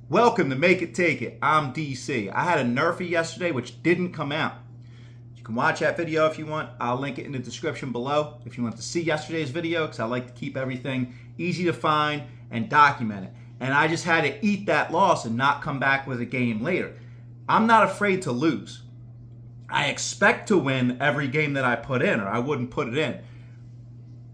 Welcome to Make It Take It. I'm DC. I had a Nerfy yesterday which didn't come out. You can watch that video if you want. I'll link it in the description below if you want to see yesterday's video, because I like to keep everything easy to find and document it. And I just had to eat that loss and not come back with a game later. I'm not afraid to lose. I expect to win every game that I put in, or I wouldn't put it in.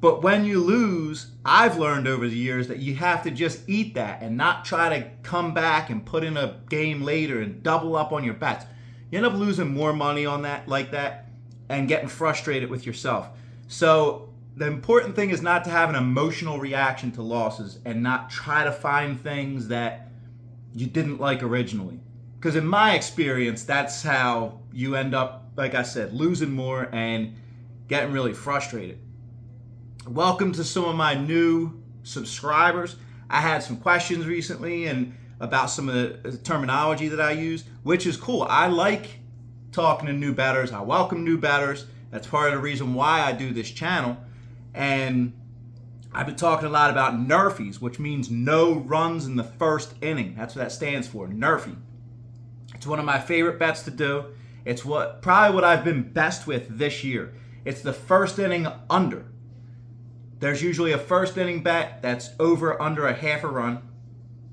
But when you lose, I've learned over the years that you have to just eat that and not try to come back and put in a game later and double up on your bets. You end up losing more money on that, like that, and getting frustrated with yourself. So the important thing is not to have an emotional reaction to losses and not try to find things that you didn't like originally. Because in my experience, that's how you end up, like I said, losing more and getting really frustrated. Welcome to some of my new subscribers. I had some questions recently and about some of the terminology that I use, which is cool. I like talking to new bettors. I welcome new bettors. That's part of the reason why I do this channel. And I've been talking a lot about Nerfies, which means no runs in the first inning. That's what that stands for, Nerfy. It's one of my favorite bets to do. It's probably what I've been best with this year. It's the first inning under. There's usually a first inning bet that's over under a half a run.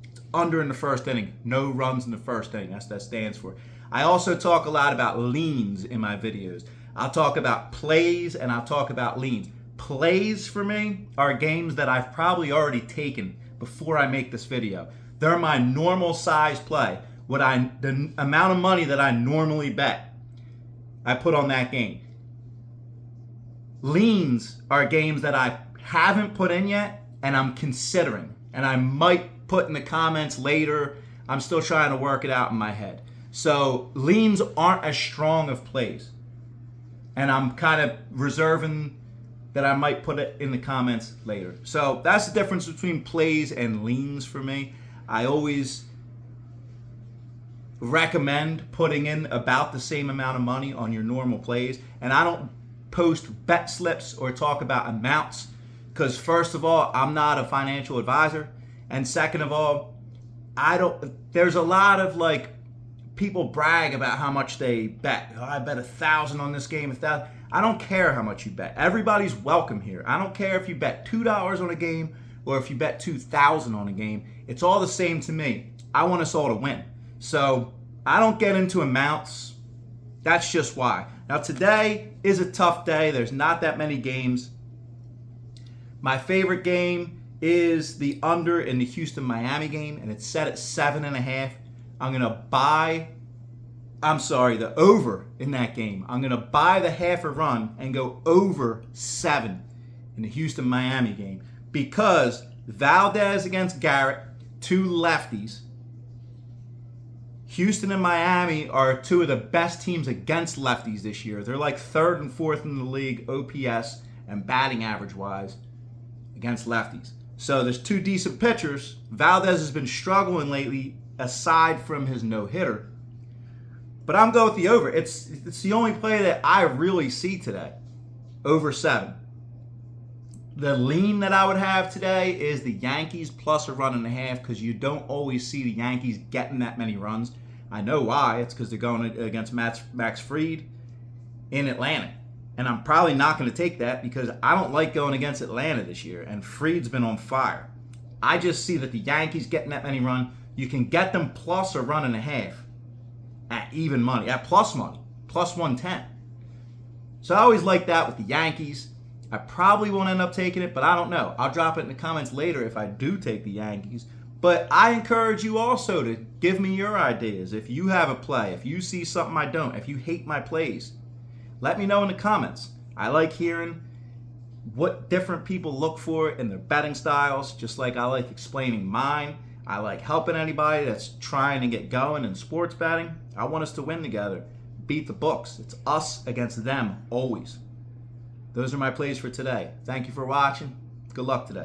It's under in the first inning. No runs in the first inning. That's what that stands for. I also talk a lot about leans in my videos. I'll talk about plays and I'll talk about leans. Plays for me are games that I've probably already taken before I make this video. They're my normal size play. The amount of money that I normally bet, I put on that game. Leans are games that I haven't put in yet and I'm considering, and I might put in the comments later. I'm still trying to work it out in my head. So leans aren't as strong of plays, and I'm kind of reserving that I might put it in the comments later. So that's the difference between plays and leans for me. I always recommend putting in about the same amount of money on your normal plays, and I don't post bet slips or talk about amounts because, first of all, I'm not a financial advisor, and second of all, there's a lot of people brag about how much they bet. Oh, I bet 1,000 on this game, 1,000. I don't care how much you bet. Everybody's welcome here. I don't care if you bet $2 on a game or if you bet 2,000 on a game. It's all the same to me. I want us all to win. So I don't get into amounts. That's just why. Now today is a tough day. There's not that many games. My favorite game is the under in the Houston-Miami game, and it's set at 7.5. I'm going to buy, the over in that game. I'm going to buy the half a run and go over 7 in the Houston-Miami game because Valdez against Garrett, two lefties. Houston and Miami are two of the best teams against lefties this year. They're like 3rd and 4th in the league, OPS and batting average-wise, against lefties. So there's two decent pitchers. Valdez has been struggling lately, aside from his no-hitter. But I'm going with the over. It's the only play that I really see today. Over 7. The lean that I would have today is the Yankees plus a run and a half, because you don't always see the Yankees getting that many runs. I know why. It's because they're going against Max Fried in Atlanta. And I'm probably not going to take that because I don't like going against Atlanta this year. And Fried's been on fire. I just see that the Yankees getting that many runs. You can get them plus a run and a half at even money, at plus money, plus 110. So I always like that with the Yankees. I probably won't end up taking it, but I don't know. I'll drop it in the comments later if I do take the Yankees. But I encourage you also to give me your ideas. If you have a play, if you see something I don't, if you hate my plays, let me know in the comments. I like hearing what different people look for in their betting styles, just like I like explaining mine. I like helping anybody that's trying to get going in sports betting. I want us to win together, beat the books. It's us against them always. Those are my plays for today. Thank you for watching. Good luck today.